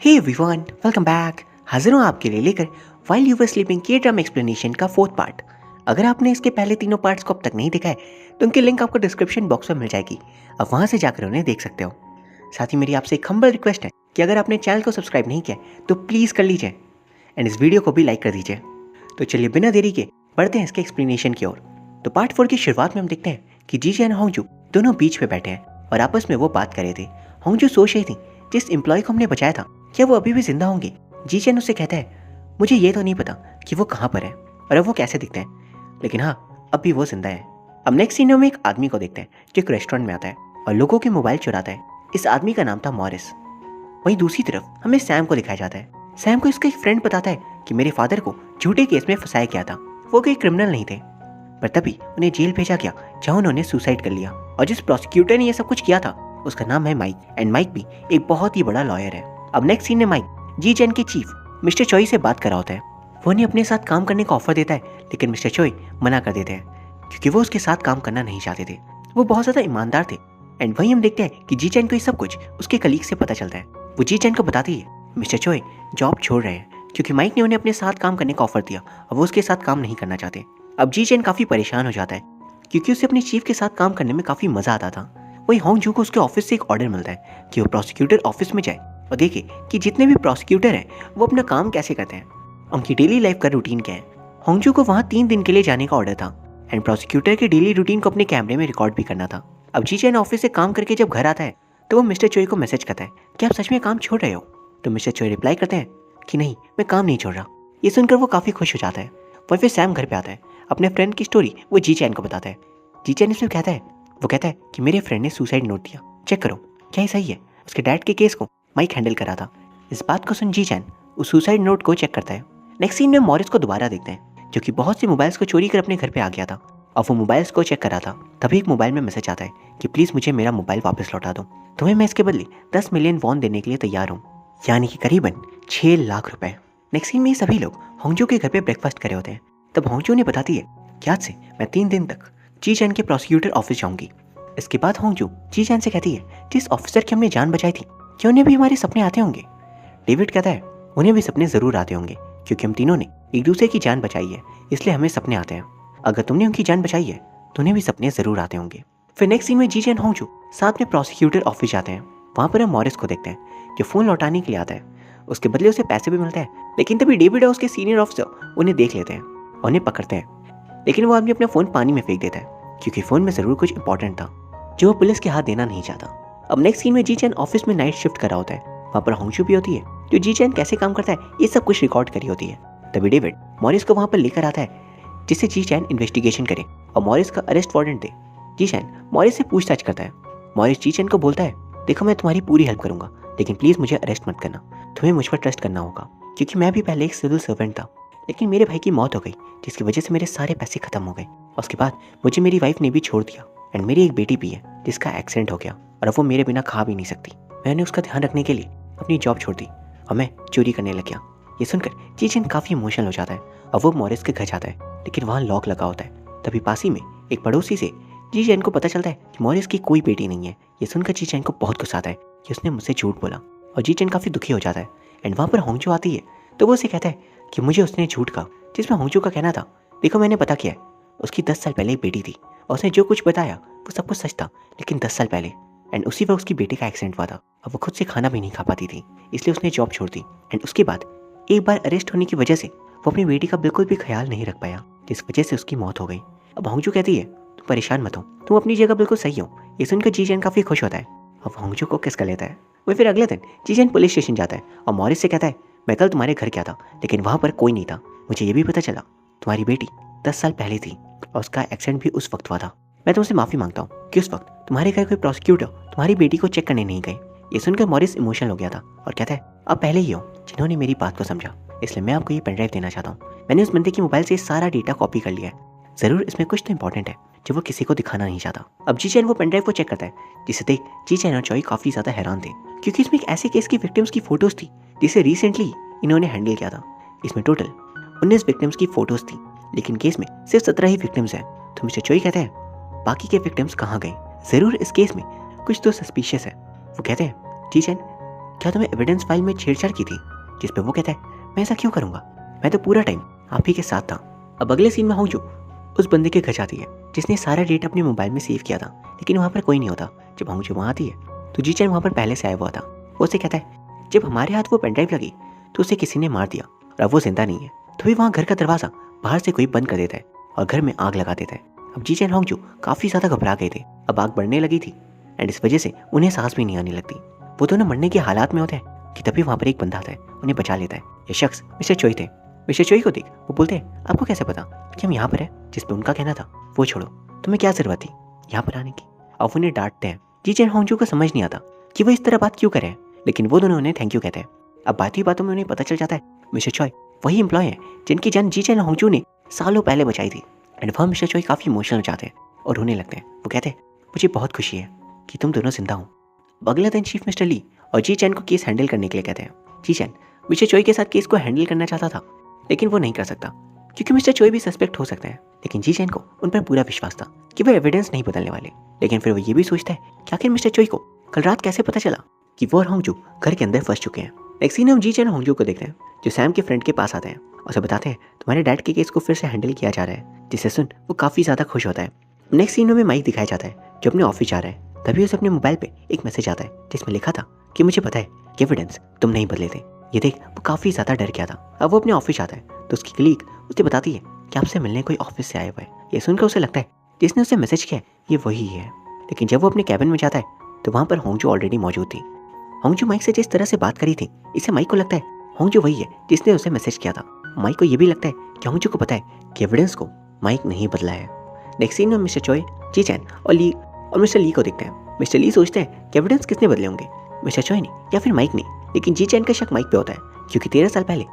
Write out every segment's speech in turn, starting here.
Hey everyone, welcome back. हाजिर हूँ आपके लिए लेकर व्हाइल यू वर स्लीपिंग के ड्रामा एक्सप्लेनेशन का 4th पार्ट। अगर आपने इसके पहले तीनों पार्ट्स को अब तक नहीं देखा है तो उनकी लिंक आपको डिस्क्रिप्शन बॉक्स में मिल जाएगी। आप वहाँ से जाकर उन्हें देख सकते हो। साथ ही मेरी आपसे एक हम्बल रिक्वेस्ट है कि अगर आपने चैनल को सब्सक्राइब नहीं किया तो प्लीज़ कर लीजिए एंड इस वीडियो को भी लाइक कर दीजिए। तो चलिए बिना देरी के बढ़ते हैं इसके एक्सप्लेनेशन की ओर। तो पार्ट 4 की शुरुआत में हम देखते हैं कि जीजे एंड होंगजू दोनों बीच पे बैठे हैं और आपस में वो बात कर रहे थे। होंगजू सोच रही थी जिस एम्प्लॉय को हमने बचाया था क्या वो अभी भी जिंदा होंगे। जीचेन उससे कहता है मुझे ये तो नहीं पता कि वो कहाँ पर है और अब वो कैसे दिखते हैं, लेकिन हाँ अब भी वो जिंदा है। अब नेक्स्ट सीन में एक आदमी को देखते हैं जो एक रेस्टोरेंट में आता है और लोगों के मोबाइल चुराता है। इस आदमी का नाम था मॉरिस। वहीं दूसरी तरफ हमें सैम को दिखाया जाता है। सैम को इसका एक फ्रेंड बताता है कि मेरे फादर को झूठे केस में फंसाया गया था। वो कोई क्रिमिनल नहीं थे, पर तभी उन्हें जेल भेजा गया जहाँ उन्होंने सुसाइड कर लिया। और जिस प्रोसिक्यूटर ने ये सब कुछ किया था उसका नाम है माइक एंड माइक भी एक बहुत ही बड़ा लॉयर है। अब नेक्स्ट सीन में माइक जी चैन के चीफ मिस्टर चोई से बात कर रहा होता है। वो उन्हें अपने साथ काम करने का ऑफर देता है, लेकिन मिस्टर चोई मना कर देते हैं क्योंकि वो उसके साथ काम करना नहीं चाहते थे। वो बहुत ज़्यादा ईमानदार थे। एंड वहीं हम देखते हैं कि जी चैन को ये सब कुछ उसके कलीग से पता चलता है। वो जी चैन को बताती है मिस्टर चोई जॉब छोड़ रहे हैं क्योंकि माइक ने उन्हें अपने साथ काम करने का ऑफर दिया और वो उसके साथ काम नहीं करना चाहते। अब जी चैन काफ़ी परेशान हो जाता है क्योंकि उसे अपने चीफ के साथ काम करने में काफ़ी मज़ा आता था। वहीं होंगजू को उसके ऑफिस से एक ऑर्डर मिलता है कि वो प्रोसिक्यूटर ऑफिस में जाए और देखे कि जितने भी प्रोसिक्यूटर हैं वो अपना काम कैसे करते हैं, उनकी डेली लाइफ का रूटीन क्या है। होंगजू को वहाँ 3 दिन के लिए जाने का ऑर्डर था एंड प्रोसिक्यूटर के डेली रूटीन को अपने कैमरे में रिकॉर्ड भी करना था। अब जी चैन ऑफिस से काम करके जब घर आता है तो वो मिस्टर चोई को मैसेज करता है कि आप सच में काम छोड़ रहे हो। तो मिस्टर चोई रिप्लाई करते हैं कि नहीं, मैं काम नहीं छोड़ रहा। ये सुनकर वो काफ़ी खुश हो जाता है। वहीं फिर सैम घर पे आता है, अपने फ्रेंड की स्टोरी वो जी चैन को बताता है। जी चैन इसमें कहता है, वो कहता है कि मेरे फ्रेंड ने सुसाइड नोट दिया, चेक करो क्या ये सही है। उसके डैड के केस को माइक हैंडल करा था। इस बात को सुन जी चैन उस सुसाइड नोट को चेक करता है। नेक्स्ट सीन में मॉरिस को दोबारा देखते हैं जो कि बहुत से मोबाइल्स को चोरी कर अपने घर पे आ गया था और वो मोबाइल्स को चेक करा था। तभी एक मोबाइल में मैसेज आता है कि प्लीज़ मुझे मेरा मोबाइल वापस लौटा दो, तुम्हें मैं इसके बदले 10 मिलियन वॉन देने के लिए तैयार हूँ, यानी कि करीबन 6 लाख रुपए। नेक्स्ट सीन में ये सभी लोग होंगजू के घर पे ब्रेकफास्ट कर रहे होते हैं। तब होंगजू ने बताती है कि आज से मैं 3 दिन तक जी चैन के प्रोसिक्यूटर ऑफिस जाऊंगी। इसके बाद होंगजू जी चैन से कहती है जिस ऑफिसर की हमने जान बचाई थी क्या उन्हें भी हमारे सपने आते होंगे। डेविड कहता है उन्हें भी सपने ज़रूर आते होंगे क्योंकि हम तीनों ने एक दूसरे की जान बचाई है, इसलिए हमें सपने आते हैं। अगर तुमने उनकी जान बचाई है तो उन्हें भी सपने ज़रूर आते होंगे। फिर नेक्स्ट सीन में जी चैन होंगजू साथ में प्रोसिक्यूटर ऑफिस जाते हैं। वहाँ पर हम मॉरिस को देखते हैं जो फ़ोन लौटाने के लिए आता है। उसके बदले उसे पैसे भी मिलते हैं, लेकिन तभी डेविड और उसके सीनियर ऑफिसर उन्हें देख लेते हैं और उन्हें पकड़ते हैं। लेकिन वो आदमी अपना फ़ोन पानी में फेंक देता है क्योंकि फ़ोन में ज़रूर कुछ इंपॉर्टेंट था जो वो पुलिस के हाथ देना नहीं चाहता। अब नेक्स्ट सीन में जी चैन ऑफिस में नाइट शिफ्ट कर रहा होता है। वहाँ पर होंगजू भी होती है जो जी चैन कैसे काम करता है ये सब कुछ रिकॉर्ड करी होती है। तभी डेविड मॉरिस को वहाँ पर लेकर आता है जिससे जी चैन इन्वेस्टिगेशन करे और मॉरिस का अरेस्ट वारंट दे। जी चैन मॉरिस से पूछताछ करता है। मॉरिस जी चैन को बोलता है देखो मैं तुम्हारी पूरी हेल्प करूंगा, लेकिन प्लीज़ मुझे अरेस्ट मत करना, तुम्हें मुझ पर ट्रस्ट करना होगा क्योंकि मैं भी पहले एक सिविल सर्वेंट था, लेकिन मेरे भाई की मौत हो गई जिसकी वजह से मेरे सारे पैसे खत्म हो गए। उसके बाद मुझे मेरी वाइफ ने भी छोड़ दिया एंड मेरी एक बेटी भी है जिसका एक्सीडेंट हो गया और अब वो मेरे बिना खा भी नहीं सकती। मैंने उसका ध्यान रखने के लिए अपनी जॉब छोड़ दी और मैं चोरी करने लग गया। ये सुनकर जी चैन काफ़ी इमोशनल हो जाता है और वो मॉरिस के घर जाता है, लेकिन वहाँ लॉक लगा होता है। तभी पास ही में एक पड़ोसी से जी चैन को पता चलता है कि मॉरिस की कोई बेटी नहीं है। ये सुनकर जी चैन को बहुत गुस्सा आता है कि उसने मुझसे झूठ बोला और जी चैन काफ़ी दुखी हो जाता है। एंड वहाँ पर होंगजू आती है तो वो उसे कहता है कि मुझे उसने झूठ कहा, जिसमें होंगजू का कहना था देखो मैंने पता किया है, उसकी 10 साल पहले एक बेटी थी और उसने जो कुछ बताया वो सब कुछ सच था, लेकिन 10 साल पहले एंड उसी वक्त उसकी बेटी का एक्सीडेंट हुआ था और वो खुद से खाना भी नहीं खा पाती थी, इसलिए उसने जॉब छोड़ दी। एंड उसके बाद एक बार अरेस्ट होने की वजह से वो अपनी बेटी का बिल्कुल भी ख्याल नहीं रख पाया, जिस वजह से उसकी मौत हो गई। अब होंगजू कहती है तुम परेशान मत हो, तुम अपनी जगह बिल्कुल सही हो। ये सुनकर जी चैन काफ़ी खुश होता है और होंगजू को किस कर लेता है। वो फिर अगले दिन जी चैन पुलिस स्टेशन जाता है और मॉरिस से कहता है मैं कल तुम्हारे घर गया था, लेकिन वहाँ पर कोई नहीं था। मुझे ये भी पता चला तुम्हारी बेटी 10 साल पहले थी और उसका एक्सीडेंट भी उस वक्त हुआ था। मैं तुमसे माफ़ी मांगता हूँ कि उस वक्त तुम्हारे घर कोई प्रोसिक्यूटर तुम्हारी बेटी को चेक करने नहीं गए। ये सुनकर मॉरिस इमोशनल हो गया था और कहता है आप पहले ही हो जिन्होंने मेरी बात को समझा, इसलिए मैं आपको ये पेनड्राइव देना चाहता हूँ। मैंने उस बंदे के मोबाइल से सारा डेटा कॉपी कर लिया है, ज़रूर इसमें कुछ तो इंपॉर्टेंट है जो वो किसी को दिखाना नहीं चाहता। अब जी चैन वो पेनड्राइव को चेक करता है, जिसे देख जी चैन और चोई काफ़ी ज़्यादा हैरान थे क्योंकि इसमें एक ऐसे केस की विक्टिम्स की फ़ोटोज़ थी जिसे रिसेंटली इन्होंने हैंडल किया था। इसमें टोटल 19 विक्टिम्स की फ़ोटोज़ थी, लेकिन केस में सिर्फ 17 ही विक्टिम्स हैं। तो मिस्टर चोई कहते हैं बाकी के विक्टिम्स कहाँ गए, ज़रूर इस केस में कुछ तो सस्पिशियस है। वो कहते हैं जी चैन क्या तुम्हें एविडेंस फाइल में छेड़छाड़ की थी? जिस पे वो कहता है, मैं ऐसा क्यों करूंगा, मैं तो पूरा टाइम आप ही के साथ था। अब अगले सीन में होंजू उस बंदे के घर जाती है जिसने सारा डेटा अपने मोबाइल में सेव किया था, लेकिन वहाँ पर कोई नहीं होता। जब होंजू वहाँ आती है तो जीचैन वहाँ पर पहले से आया हुआ था। वो उसे कहता है, जब हमारे हाथ वो पेनड्राइव लगी तो उसे किसी ने मार दिया और अब वो जिंदा नहीं है। तभी वहाँ घर का दरवाजा बाहर से कोई बंद कर देता है और घर में आग लगा देता है। अब जीचैन होंजू काफी ज्यादा घबरा गए थे। अब आग बढ़ने लगी थी एंड इस वजह से उन्हें सांस भी नहीं आने लगती। वो दोनों मरने के हालात में होते हैं कि तभी वहाँ पर एक बंदा आता है, उन्हें बचा लेता है। ये शख्स मिस्टर चोई थे। मिस्टर चोई को देख वो बोलते हैं, आपको कैसे पता कि हम यहाँ पर हैं? जिस पे उनका कहना था, वो छोड़ो, तुम्हें क्या जरूरत थी यहाँ पर आने की। अब उन्हें डांटते हैं। जीचैन होंजू को समझ नहीं आता कि वो इस तरह बात क्यों करे हैं, लेकिन वो दोनों उन्हें थैंक यू कहते हैं। अब बात ही बातों में उन्हें पता चल जाता है मिस्टर चोई वही एम्प्लॉय है जिनकी जान जीचैन होंजू ने सालों पहले बचाई थी। एंड वह मिस्टर चोई काफी इमोशनल हो जाते हैं और रोने लगते हैं। वो कहते हैं, मुझे बहुत खुशी है कि तुम दोनों जिंदा हो। अगले दिन चीफ मिस्टर ली और जीचैन को केस हैंडल करने के लिए कहते हैं। जीचैन मिस्टर चोई के साथ केस को हैंडल करना चाहता था, लेकिन वो नहीं कर सकता क्योंकि मिस्टर चोई भी सस्पेक्ट हो सकते हैं। लेकिन जीचैन को उन पर पूरा विश्वास था कि वो एविडेंस नहीं बदलने वाले। लेकिन फिर वो ये भी सोचता है कि आखिर मिस्टर चोई को कल रात कैसे पता चला कि वो और होंजू घर के अंदर फंस चुके हैं। नेक्स्ट सीन हम जीचैन होंजू को देखते हैं जो सैम के फ्रेंड के पास आते हैं और उसे बताते हैं, तुम्हारे डैड के केस को फिर से हैंडल किया जा रहा है, जिसे सुन वो काफी ज्यादा खुश होता है। नेक्स्ट सीन में माइक दिखाया जाता है जो अपने ऑफिस जा रहा है। तभी उसे अपने मोबाइल पे एक मैसेज आता है जिसमें लिखा था कि मुझे पता है कि एविडेंस तुम नहीं बदले थे। ये देख वो काफी ज्यादा डर गया था। अब वो अपने ऑफिस आता है तो उसकी कलीग उसे बताती है कि आपसे मिलने कोई ऑफिस से आया हुआ है। ये सुनकर उसे लगता है जिसने उसे मैसेज किया ये वही है। लेकिन जब वो अपने कैबिन में जाता है तो वहाँ पर होंजू ऑलरेडी मौजूद थी। होंजू माइक से जिस तरह से बात करी थी, इससे माइक को लगता है होंजू वही है जिसने उसे मैसेज किया था। माइक को ये भी लगता है कि होंजू को पता है कि एविडेंस को माइक नहीं बदला है। नेक्स्ट सीन में मिस्टर चोई, जीचैन और मिस्टर ली को देखते हैं। मिस्टर ली सोचते हैं कि एविडेंस किसने बदले होंगे, मिस्टर चोई ने या फिर माइक ने। लेकिन जीचैन का शक माइक पे होता है क्योंकि 13 साल पहले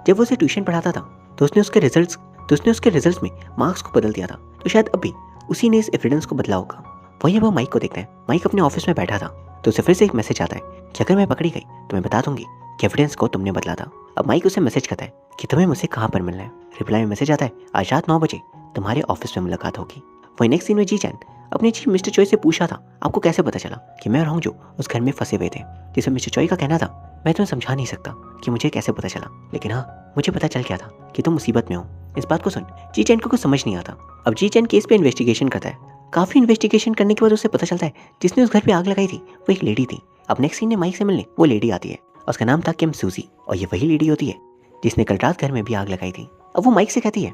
जब वो उसे ट्यूशन पढ़ाता था तो उसने उसके रिजल्ट्स में मार्क्स को बदल दिया था। तो शायद अभी उसी ने इस एविडेंस को बदला होगा। वहीं वो माइक को देखते हैं। माइक अपने ऑफिस में बैठा था तो उसे फिर से एक मैसेज आता है कि अगर मैं पकड़ी गई तो मैं बता दूंगी कि एविडेंस को तुमने बदला था। अब माइक उसे मैसेज करता है कि तुम्हें मुझसे कहाँ पर मिलना है। रिप्लाई में मैसेज आता है, आज रात 9 बजे तुम्हारे ऑफिस में मुलाकात होगी। वही नेक्स्ट सीन में जीचैन अपने चीफ मिस्टर चोई से पूछा था, आपको कैसे पता चला कि मैं और होंजू उस घर में फंसे हुए थे। जिसमें मिस्टर चोई का कहना था, मैं तुम्हें समझा नहीं सकता कि मुझे कैसे पता चला, लेकिन हाँ मुझे पता चल गया था कि तुम मुसीबत में हो। इस बात को सुन जीचैन को कुछ समझ नहीं आता। अब जीचैन केस पे इन्वेस्टिगेशन करता है। काफी इन्वेस्टिगेशन करने के बाद उसे पता चलता है जिसने उस घर पे आग लगाई थी वो एक लेडी थी। अब नेक्स्ट सीन में माइक से मिलने वो लेडी आती है। उसका नाम था किम सूजी और ये वही लेडी होती है जिसने कल रात घर में भी आग लगाई थी। अब वो माइक से कहती है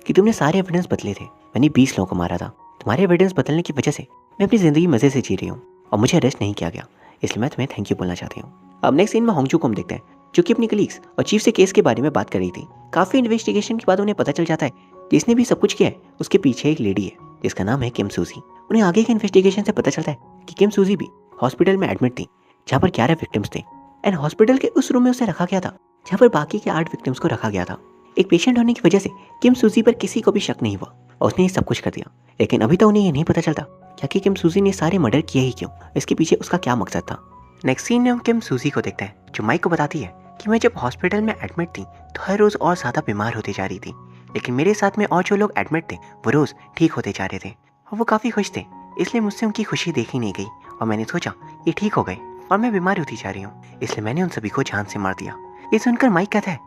कि तुमने सारे एविडेंस बदले थे, मैंने 20 लोगों को मारा था। तुम्हारे एविडेंस बदलने की वजह से मैं अपनी जिंदगी मजे से जी रही हूँ और मुझे अरेस्ट नहीं किया गया, इसलिए मैं तुम्हें थैंक यू बोलना चाहती हूँ। अब नेक्स्ट सीन में होंजू को हम देखते हैं जो कि अपनी कलीग्स और चीफ से केस के बारे में बात कर रही थी। काफी इन्वेस्टिगेशन के बाद उन्हें पता चल जाता है जिसने भी सब कुछ किया है उसके पीछे एक लेडी है जिसका नाम है किम सूजी। उन्हें आगे के इन्वेस्टिगेशन से पता चलता है कि किम सूजी भी हॉस्पिटल में एडमिट थी जहाँ पर 11 विक्टिम्स थे एंड हॉस्पिटल के उस रूम में उसे रखा गया था जहाँ पर बाकी के 8 विक्टिम्स को रखा गया था। एक पेशेंट होने की वजह से किम सूजी पर किसी को भी शक नहीं हुआ और उसने ये सब कुछ कर दिया। लेकिन अभी तो उन्हें ये नहीं पता चलता कि आखिर किम सूजी ने सारे मर्डर किए ही क्यों, इसके पीछे उसका क्या मकसद था। नेक्स्ट सीन में हम किम सूजी को देखते हैं जो माइक को बताती है कि मैं जब हॉस्पिटल में एडमिट थी तो हर रोज और ज्यादा बीमार होती जा रही थी, लेकिन मेरे साथ में और जो लोग एडमिट थे वो रोज ठीक होते जा रहे थे और वो काफी खुश थे, इसलिए मुझसे उनकी खुशी देखी नहीं गई और मैंने सोचा ये ठीक हो गए और मैं बीमार होती जा रही हूँ, इसलिए मैंने उन सभी को जान से मार दिया। ये सुनकर माइक कहता है,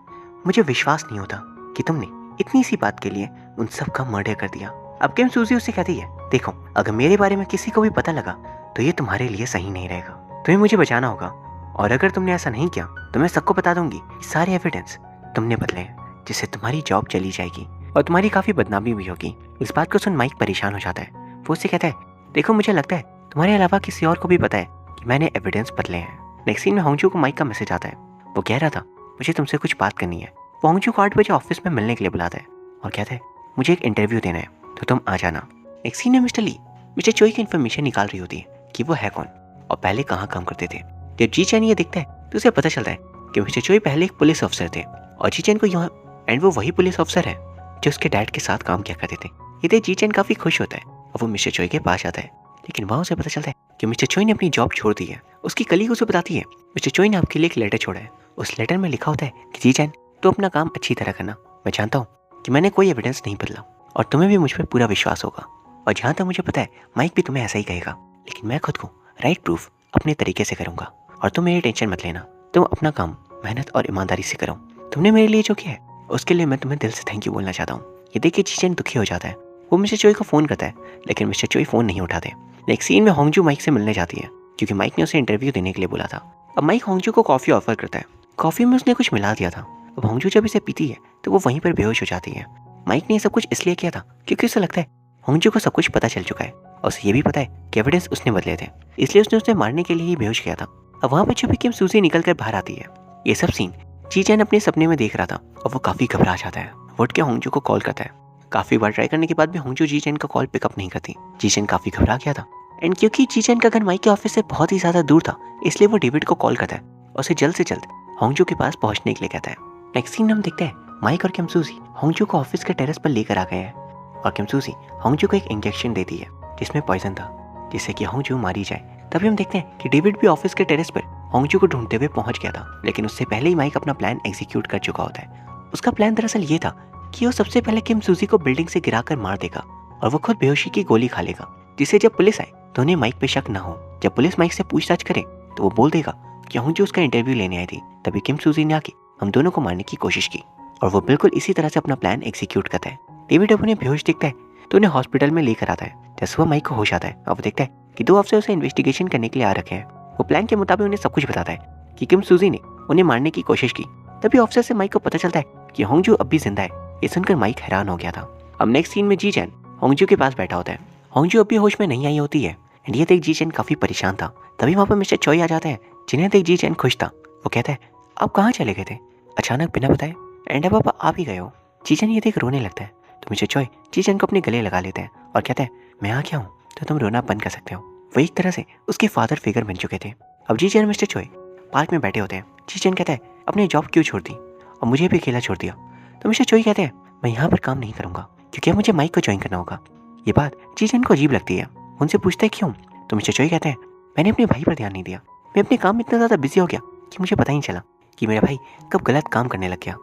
मुझे विश्वास नहीं होता कि तुमने इतनी सी बात के लिए उन सब का मर्डर कर दिया। अब किम सूजी उससे कहती है, देखो अगर मेरे बारे में किसी को भी पता लगा तो ये तुम्हारे लिए सही नहीं रहेगा, तुम्हें मुझे बचाना होगा और अगर तुमने ऐसा नहीं किया तो मैं सबको बता दूंगी कि सारे एविडेंस तुमने बदले हैं, जिससे तुम्हारी जॉब चली जाएगी और तुम्हारी काफी बदनामी भी होगी। इस बात को सुन माइक परेशान हो जाता है। वो उससे कहता है, देखो मुझे लगता है तुम्हारे अलावा किसी और को भी पता है कि मैंने एविडेंस बदले हैं। नेक्स्ट सीन में होंजू को माइक का मैसेज आता है। वो कह रहा था मुझे तुमसे कुछ बात करनी है। वो होंजू को 8 बजे ऑफिस में मिलने के लिए बुलाता है और कहता है मुझे एक इंटरव्यू देना है तो तुम आ जाना। नेक्स्ट सीन में मिस्टर ली मिस्टर चोई की इन्फॉर्मेशन निकाल रही होती है कि वो है कौन और पहले कहाँ काम करते थे। जब जीचैन ये देखता है तो उसे पता चलता है कि मिस्टर चोई पहले एक पुलिस अफसर थे और जीचैन को यहाँ एंड वो वही पुलिस अफसर है जो उसके डैड के साथ काम किया करते थे। ये देख जीचैन काफी खुश होता है और वो मिस्टर चोई के पास आता है, लेकिन वहाँ उसे पता चलता है कि मिस्टर चोई ने अपनी जॉब छोड़ दी है। उसकी कलीग उसे बताती है, मिस्टर चोई ने आपके लिए एक लेटर छोड़ा है। उस लेटर में लिखा होता है कि जीचैन तो अपना काम अच्छी तरह करना, मैं जानता हूँ कि मैंने कोई एविडेंस नहीं बदला और तुम्हें भी मुझ पर पूरा विश्वास होगा और जहाँ तक मुझे पता है माइक भी तुम्हें ऐसा ही कहेगा, लेकिन मैं खुद को राइट प्रूफ अपने तरीके से करूँगा और तुम मेरी टेंशन मत लेना। तुम अपना काम मेहनत और ईमानदारी से करो। तुमने मेरे लिए जो किया है उसके लिए मैं तुम्हें दिल से थैंक यू बोलना चाहता हूँ। ये देख के जीचेन दुखी हो जाता है। वो मिस्टर चोई को फ़ोन करता है, लेकिन मिस्टर चोई फ़ोन नहीं उठाते। नेक्स्ट सीन में होंगजू माइक से मिलने जाती है, क्योंकि माइक ने उसे इंटरव्यू देने के लिए बोला था। अब माइक होंगजू को कॉफ़ी ऑफर करता है। कॉफ़ी में उसने कुछ मिला दिया था। अब होंगजू जब इसे पीती है तो वो वहीं पर बेहोश हो जाती है। माइक ने ये सब कुछ इसलिए किया था क्योंकि उसे लगता है होंगजू को सब कुछ पता चल चुका है और उसे ये भी पता है कि एविडेंस उसने बदले थे, इसलिए उसने उसे मारने के लिए ही बेहोश किया था। अब वहाँ पर छुपी किम सूजी निकल कर बाहर आती है। ये सब सीन जीचेन अपने सपने में देख रहा था और वो काफ़ी घबरा जाता है। वो उठ के होंगजू को कॉल करता है। काफ़ी बार ट्राई करने के बाद भी होंगजू जीचेन का कॉल पिकअप नहीं करती। जीचेन काफ़ी घबरा गया था, एंड क्योंकि जीचेन का घर माइक के ऑफिस से बहुत ही ज़्यादा दूर था, इसलिए वो डेविड को कॉल करता है और उसे जल्द से जल्द होंगजू के पास पहुंचने के लिए कहता है। नेक्स्ट सीन हम देखते हैं माइक और किम सूजी होंगजू को ऑफिस के टेरेस पर लेकर आ गए हैं और किम सूजी होंगजू को एक इंजेक्शन देती है जिसमें पॉइजन था, जिससे कि होंगजू मारी जाए। तभी हम देखते हैं कि डेविड भी ऑफिस के टेरेस पर होंगजू को ढूंढते हुए पहुंच गया था, लेकिन उससे पहले ही माइक अपना प्लान एग्जीक्यूट कर चुका होता है। उसका प्लान दरअसल ये था कि वो सबसे पहले किम सूजी को बिल्डिंग से गिराकर मार देगा और वो खुद बेहोशी की गोली खा लेगा, जिससे जब पुलिस आए तो उन्हें माइक पे शक न हो। जब पुलिस माइक से पूछताछ करे तो वो बोल देगा कि होंगजू उसका इंटरव्यू लेने आई थी। तभी किम सूजी ने आके हम दोनों को मारने की कोशिश की और वो बिल्कुल इसी तरह से अपना प्लान एग्जीक्यूट करता है। डेविड अब उन्हें बेहोश दिखता है तो उन्हें हॉस्पिटल में लेकर आता है। जब सुबह माइक को होश आता है और वो देखता है कि 2 अफसर उसे इन्वेस्टिगेशन करने के लिए आ रखे हैं। वो प्लान के मुताबिक उन्हें सब कुछ बताता है कि किम सूजी ने उन्हें मारने की कोशिश की। तभी ऑफिसर से माइक को पता चलता है कि होंगजू अब भी जिंदा है। ये सुनकर माइक हैरान हो गया था। अब नेक्स्ट सीन में जीचेन होंगजू के पास बैठा होता है। होंगजू अब भी होश में नहीं आई होती है एंड ये देख जीचेन काफी परेशान था। तभी वहाँ पर मिस्टर चोई आ जाते हैं, जिन्हें देख जीचेन खुश था। वो कहता है आप कहाँ चले गए थे अचानक बिना बताए, एंड अब आप ही गए हो। जीचेन ये देख रोने लगता है तो मिस्टर चोई जीचेन को अपने गले लगा लेते हैं और कहते हैं मैं आ गया हूँ तो तुम रोना बंद कर सकते हो। वो एक तरह से उसके फादर फिगर बन चुके थे। अब जीचेन मिस्टर चोई पार्क में बैठे होते हैं। जीचेन कहता है अपनी जॉब क्यों छोड़ दी और मुझे भी अकेला छोड़ दिया। तो मिस्टर चोई कहते हैं मैं यहाँ पर काम नहीं करूँगा क्योंकि अब मुझे माइक को ज्वाइन करना होगा। ये बात जीचेन को अजीब लगती है। उनसे पूछता है क्यों। तो मिस्टर चोई कहते हैं मैंने अपने भाई पर ध्यान नहीं दिया। मैं अपने काम में इतना ज़्यादा बिजी हो गया कि मुझे पता ही नहीं चला कि मेरा भाई कब गलत काम करने लग गया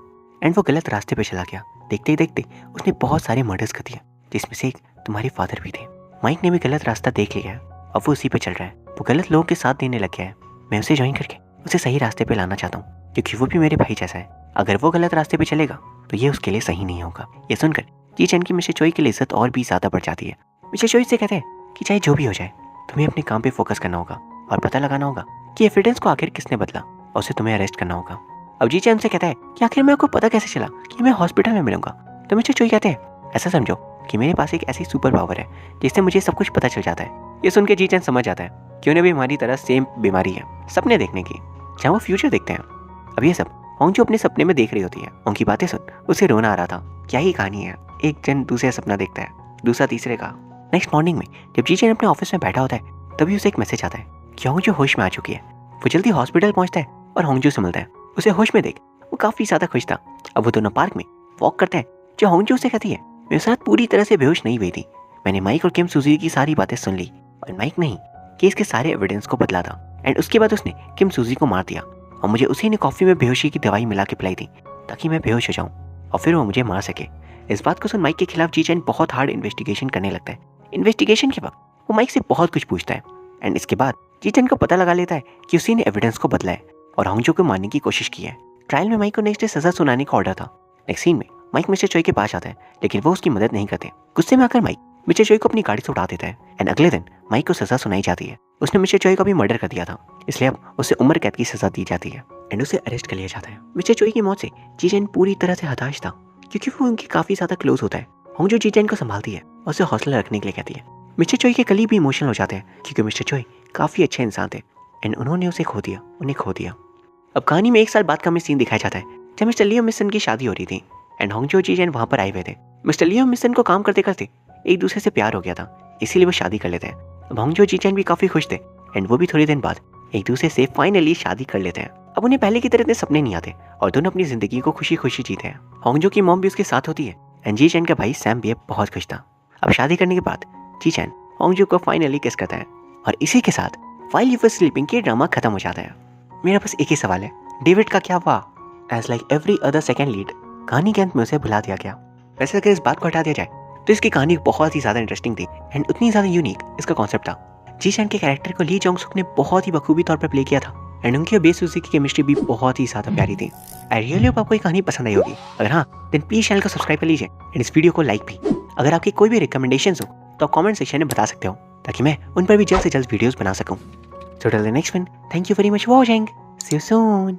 एंड वो गलत रास्ते पे चला गया। देखते ही देखते उसने बहुत सारे मर्डर्स कर दिए, जिसमें से एक तुम्हारे फादर भी थे। माइक ने भी गलत रास्ता देख लिया है, अब वो उसी पे चल रहा है। वो गलत लोगों के साथ देने लग गया है। मैं उसे ज्वाइन करके उसे सही रास्ते पे लाना चाहता हूँ क्योंकि वो भी मेरे भाई जैसा है। अगर वो गलत रास्ते पे चलेगा तो ये उसके लिए सही नहीं होगा। ये सुनकर जीचेन की मिस्टर चोई के लिए इज्जत और भी ज़्यादा बढ़ जाती है। मिस्टर चोई से कहते हैं कि चाहे जो भी हो जाए तुम्हें अपने काम पे फोकस करना होगा और पता लगाना होगा कि एविडेंस को आखिर किसने बदला और उसे तुम्हें अरेस्ट करना होगा। अब जीचेन से कहता है कि आखिर मेरे को पता कैसे चला कि मैं हॉस्पिटल में मिलूंगा। तो मिस्टर चोई कहते हैं ऐसा समझो कि मेरे पास एक ऐसी सुपर पावर है जिससे मुझे सब कुछ पता चल जाता है। ये सुन के जीचेन समझ जाता है कि उन्हें भी हमारी तरह सेम बीमारी है सपने देखने की, जहाँ वो फ्यूचर देखते हैं। अब ये सब होंगजू अपने सपने में देख रही होती है। उनकी बातें सुन उसे रोना आ रहा था। क्या ही कहानी है, एक जन दूसरे सपना देखता है, दूसरा तीसरे का। नेक्स्ट मॉर्निंग में जब जीचेन अपने ऑफिस में बैठा होता है तभी उसे एक मैसेज आता है कि होंगजू होश में आ चुकी है। वो जल्दी हॉस्पिटल पहुंचता है और होंगजू से मिलता है। उसे होश में देख वो काफ़ी ज़्यादा खुश था। अब वो दोनों पार्क में वॉक करते हैं। जो होंगजू से कहती है मेरे साथ पूरी तरह से बेहोश नहीं हुई थी, मैंने माइक और किम सूजी की सारी बातें सुन ली और माइक नहीं केस के सारे एविडेंस को बदला था एंड उसके बाद उसने किम सूजी को मार दिया और मुझे उसी ने कॉफ़ी में बेहोशी की दवाई मिला के पिलाई थी ताकि मैं बेहोश हो जाऊँ और फिर वो मुझे मार सके। इस बात को सुन माइक के खिलाफ जीचेन बहुत हार्ड इन्वेस्टिगेशन करने लगता है। इन्वेस्टिगेशन के वक्त वो माइक से बहुत कुछ पूछता है एंड इसके बाद जीचेन को पता लगा लेता है कि उसी ने एविडेंस को बदला है और होंगजू को मारने की कोशिश की है। ट्रायल में माइक को नेक्स्ट डे सजा सुनाने का ऑर्डर था। नेक्स्ट सीन में माइक मिस्टर चोई के पास आता है लेकिन वो उसकी मदद नहीं करते। गुस्से में आकर माइक मिस्टर चोई को अपनी गाड़ी से उड़ा देता है एंड अगले दिन माइक को सजा सुनाई जाती है। उसने मिस्टर चोई का भी मर्डर कर दिया था, इसलिए अब उसे उम्र कैद की सजा दी जाती है एंड उसे अरेस्ट कर लिया जाता है। मिस्टर चोई की मौत से जीचेन पूरी तरह से हताश था क्योंकि वो उनके काफी ज्यादा क्लोज होता है। होंगजू जीचेन को संभालती है और उसे हौसला रखने के लिए कहती है। मिस्टर चोई के कलीग भी इमोशनल हो जाते हैं क्योंकि मिस्टर चोई काफी अच्छे इंसान थे एंड उन्होंने उसे उन्हें खो दिया। अब कहानी में 1 साल बाद का हमें सीन दिखाया जाता है जब मिस्टर लियो मिसन की शादी हो रही थी एंड होंगजू जीचेन वहाँ पर आए हुए थे। मिस्टर लियो मिसन को काम करते करते एक दूसरे से प्यार हो गया था, इसीलिए वो शादी कर लेते हैं। अब होंगजू जीचेन भी काफी खुश थे एंड वो भी थोड़े दिन बाद एक दूसरे से फाइनली शादी कर लेते हैं। अब उन्हें पहले की तरह इतने सपने नहीं आते और दोनों अपनी जिंदगी को खुशी खुशी जीते हैं। होंगजू की मॉम भी उसके साथ होती है एंड जीचेन का भाई सैम भी बहुत खुश था। अब शादी करने के बाद जीचेन होंगजू को फाइनली किस करता है और इसी के साथ व्हाइल यू वर स्लीपिंग के ड्रामा खत्म हो जाता है। मेरा बस एक ही सवाल है, डेविड का क्या हुआ? As like every other second lead कहानी के अंत में उसे भुला दिया गया। वैसे अगर इस बात को हटा दिया जाए तो इसकी कहानी बहुत ही ज़्यादा इंटरेस्टिंग थी एंड उतनी ज़्यादा यूनिक इसका कॉन्सेप्ट था। जीचेन के कैरेक्टर को ली जोंग सुक ने बहुत ही बखूबी तौर पर प्ले किया था एंड उनकी और बेसुसी की केमिस्ट्री भी बहुत ही ज़्यादा प्यारी थी। आई रियली होप आपको ये कहानी पसंद आई होगी। अगर हाँ, देन प्लीज़ चैनल को सब्सक्राइब कर लीजिए एंड इस वीडियो को लाइक भी। अगर आपकी कोई भी रिकमेंडेशंस हो तो आप कमेंट सेक्शन में बता सकते हो, ताकि मैं उन पर भी जल्द से जल्द वीडियोस बना सकूं। So till the next one, thank you very much for watching. See you soon.